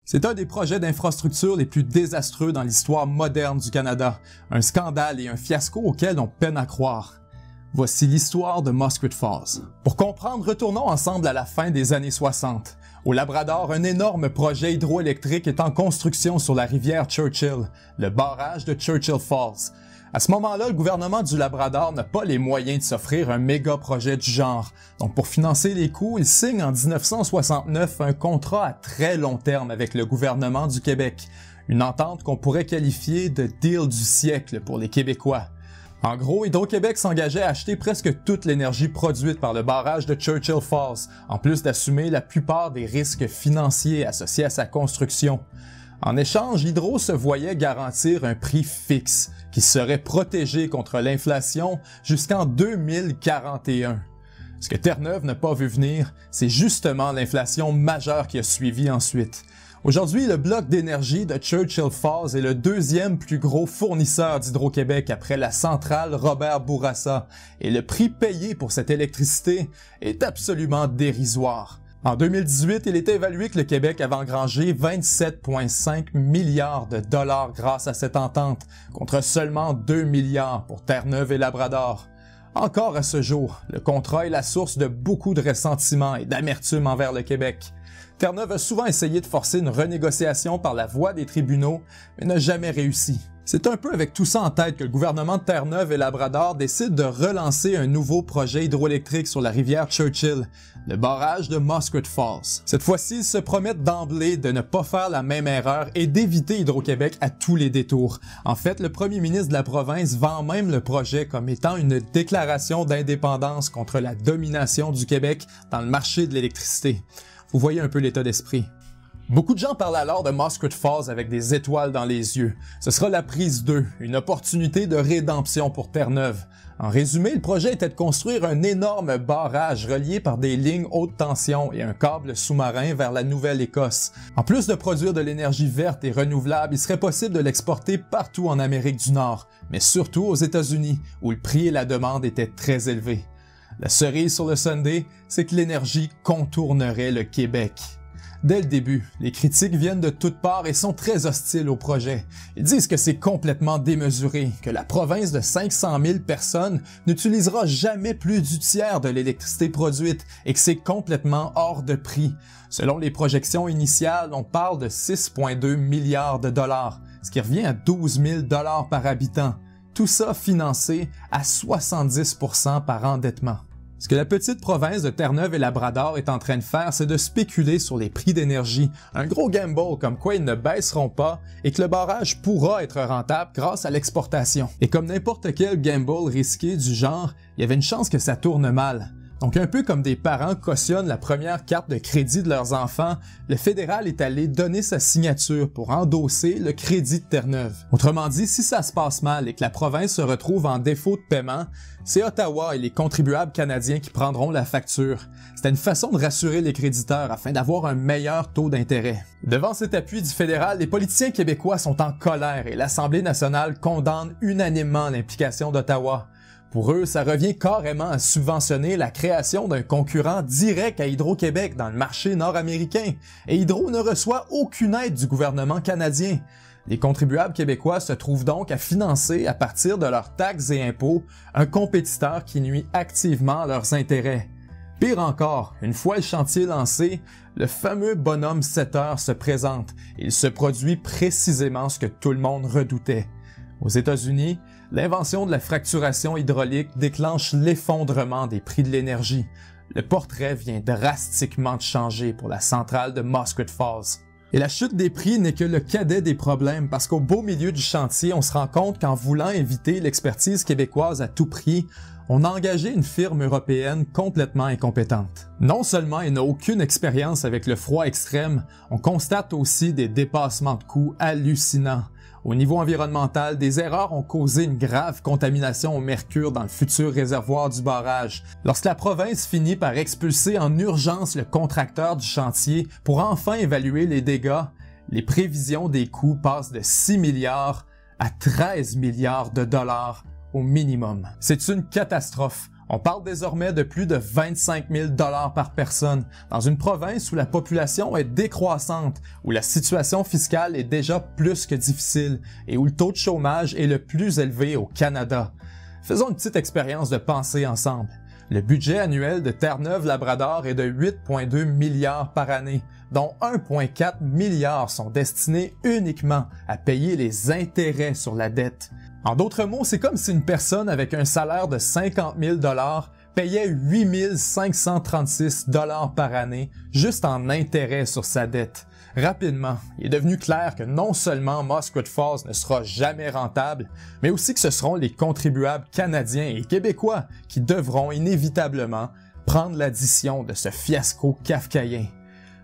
C'est un des projets d'infrastructure les plus désastreux dans l'histoire moderne du Canada, un scandale et un fiasco auquel on peine à croire. Voici l'histoire de Musquet Falls. Pour comprendre, retournons ensemble à la fin des années 60. Au Labrador, un énorme projet hydroélectrique est en construction sur la rivière Churchill, le barrage de Churchill Falls. À ce moment-là, le gouvernement du Labrador n'a pas les moyens de s'offrir un méga projet du genre. Donc pour financer les coûts, il signe en 1969 un contrat à très long terme avec le gouvernement du Québec. Une entente qu'on pourrait qualifier de « deal du siècle » pour les Québécois. En gros, Hydro-Québec s'engageait à acheter presque toute l'énergie produite par le barrage de Churchill Falls, en plus d'assumer la plupart des risques financiers associés à sa construction. En échange, Hydro se voyait garantir un prix fixe, qui serait protégé contre l'inflation jusqu'en 2041. Ce que Terre-Neuve n'a pas vu venir, c'est justement l'inflation majeure qui a suivi ensuite. Aujourd'hui, le bloc d'énergie de Churchill Falls est le deuxième plus gros fournisseur d'Hydro-Québec après la centrale Robert Bourassa, et le prix payé pour cette électricité est absolument dérisoire. En 2018, il est évalué que le Québec avait engrangé 27,5 milliards de dollars grâce à cette entente, contre seulement 2 milliards pour Terre-Neuve et Labrador. Encore à ce jour, le contrat est la source de beaucoup de ressentiments et d'amertume envers le Québec. Terre-Neuve a souvent essayé de forcer une renégociation par la voie des tribunaux, mais n'a jamais réussi. C'est un peu avec tout ça en tête que le gouvernement de Terre-Neuve et Labrador décide de relancer un nouveau projet hydroélectrique sur la rivière Churchill, le barrage de Musquet Falls. Cette fois-ci, ils se promettent d'emblée de ne pas faire la même erreur et d'éviter Hydro-Québec à tous les détours. En fait, le premier ministre de la province vend même le projet comme étant une déclaration d'indépendance contre la domination du Québec dans le marché de l'électricité. Vous voyez un peu l'état d'esprit. Beaucoup de gens parlent alors de Musquet Falls avec des étoiles dans les yeux. Ce sera la prise 2, une opportunité de rédemption pour Terre-Neuve. En résumé, le projet était de construire un énorme barrage relié par des lignes haute tension et un câble sous-marin vers la Nouvelle-Écosse. En plus de produire de l'énergie verte et renouvelable, il serait possible de l'exporter partout en Amérique du Nord, mais surtout aux États-Unis, où le prix et la demande étaient très élevés. La cerise sur le sundae, c'est que l'énergie contournerait le Québec. Dès le début, les critiques viennent de toutes parts et sont très hostiles au projet. Ils disent que c'est complètement démesuré, que la province de 500 000 personnes n'utilisera jamais plus du tiers de l'électricité produite et que c'est complètement hors de prix. Selon les projections initiales, on parle de 6,2 milliards de dollars, ce qui revient à 12 000 dollars par habitant. Tout ça financé à 70% par endettement. Ce que la petite province de Terre-Neuve et Labrador est en train de faire, c'est de spéculer sur les prix d'énergie, un gros gamble comme quoi ils ne baisseront pas et que le barrage pourra être rentable grâce à l'exportation. Et comme n'importe quel gamble risqué du genre, il y avait une chance que ça tourne mal. Donc un peu comme des parents cautionnent la première carte de crédit de leurs enfants, le fédéral est allé donner sa signature pour endosser le crédit de Terre-Neuve. Autrement dit, si ça se passe mal et que la province se retrouve en défaut de paiement, c'est Ottawa et les contribuables canadiens qui prendront la facture. C'était une façon de rassurer les créditeurs afin d'avoir un meilleur taux d'intérêt. Devant cet appui du fédéral, les politiciens québécois sont en colère et l'Assemblée nationale condamne unanimement l'implication d'Ottawa. Pour eux, ça revient carrément à subventionner la création d'un concurrent direct à Hydro-Québec dans le marché nord-américain, et Hydro ne reçoit aucune aide du gouvernement canadien. Les contribuables québécois se trouvent donc à financer, à partir de leurs taxes et impôts, un compétiteur qui nuit activement à leurs intérêts. Pire encore, une fois le chantier lancé, le fameux bonhomme 7 heures se présente, et il se produit précisément ce que tout le monde redoutait. Aux États-Unis, l'invention de la fracturation hydraulique déclenche l'effondrement des prix de l'énergie. Le portrait vient drastiquement de changer pour la centrale de Musquet Falls. Et la chute des prix n'est que le cadet des problèmes parce qu'au beau milieu du chantier, on se rend compte qu'en voulant éviter l'expertise québécoise à tout prix, on a engagé une firme européenne complètement incompétente. Non seulement elle n'a aucune expérience avec le froid extrême, on constate aussi des dépassements de coûts hallucinants. Au niveau environnemental, des erreurs ont causé une grave contamination au mercure dans le futur réservoir du barrage. Lorsque la province finit par expulser en urgence le contracteur du chantier pour enfin évaluer les dégâts, les prévisions des coûts passent de 6 milliards à 13 milliards de dollars au minimum. C'est une catastrophe. On parle désormais de plus de 25 000 $ par personne, dans une province où la population est décroissante, où la situation fiscale est déjà plus que difficile et où le taux de chômage est le plus élevé au Canada. Faisons une petite expérience de pensée ensemble. Le budget annuel de Terre-Neuve-Labrador est de 8,2 milliards par année, dont 1,4 milliard sont destinés uniquement à payer les intérêts sur la dette. En d'autres mots, c'est comme si une personne avec un salaire de 50 000 $ payait 8 536 $ par année juste en intérêts sur sa dette. Rapidement, il est devenu clair que non seulement Musquet Falls ne sera jamais rentable, mais aussi que ce seront les contribuables canadiens et québécois qui devront inévitablement prendre l'addition de ce fiasco kafkaïen.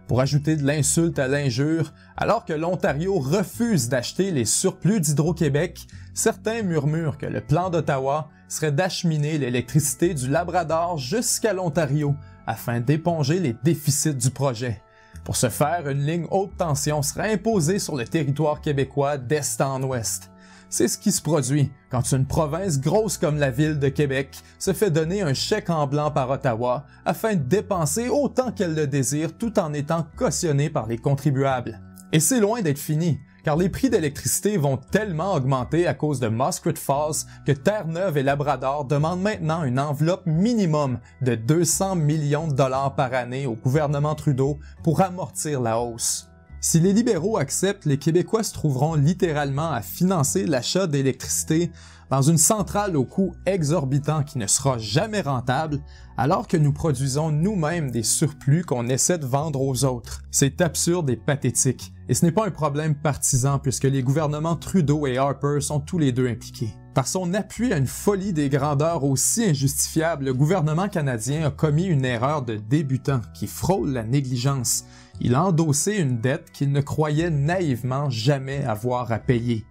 Pour ajouter de l'insulte à l'injure, alors que l'Ontario refuse d'acheter les surplus d'Hydro-Québec, certains murmurent que le plan d'Ottawa serait d'acheminer l'électricité du Labrador jusqu'à l'Ontario afin d'éponger les déficits du projet. Pour ce faire, une ligne haute tension sera imposée sur le territoire québécois d'est en ouest. C'est ce qui se produit quand une province grosse comme la ville de Québec se fait donner un chèque en blanc par Ottawa afin de dépenser autant qu'elle le désire tout en étant cautionnée par les contribuables. Et c'est loin d'être fini, car les prix d'électricité vont tellement augmenter à cause de Musquet Falls que Terre-Neuve et Labrador demandent maintenant une enveloppe minimum de 200 millions de $ par année au gouvernement Trudeau pour amortir la hausse. Si les libéraux acceptent, les Québécois se trouveront littéralement à financer l'achat d'électricité dans une centrale au coût exorbitant qui ne sera jamais rentable, alors que nous produisons nous-mêmes des surplus qu'on essaie de vendre aux autres. C'est absurde et pathétique, et ce n'est pas un problème partisan puisque les gouvernements Trudeau et Harper sont tous les deux impliqués. Par son appui à une folie des grandeurs aussi injustifiable, le gouvernement canadien a commis une erreur de débutant qui frôle la négligence. Il a endossé une dette qu'il ne croyait naïvement jamais avoir à payer.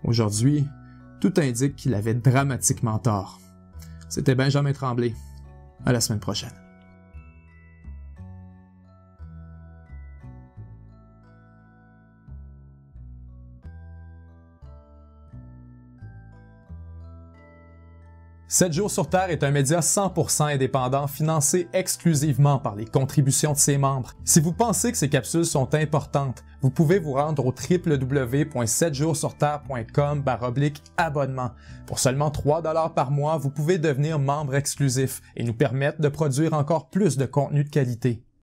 Aujourd'hui, tout indique qu'il avait dramatiquement tort. C'était Benjamin Tremblay. À la semaine prochaine. « 7 jours sur Terre » est un média 100% indépendant financé exclusivement par les contributions de ses membres. Si vous pensez que ces capsules sont importantes, vous pouvez vous rendre au www.7jourssurterre.com/abonnement. Pour seulement 3 $ par mois, vous pouvez devenir membre exclusif et nous permettre de produire encore plus de contenu de qualité.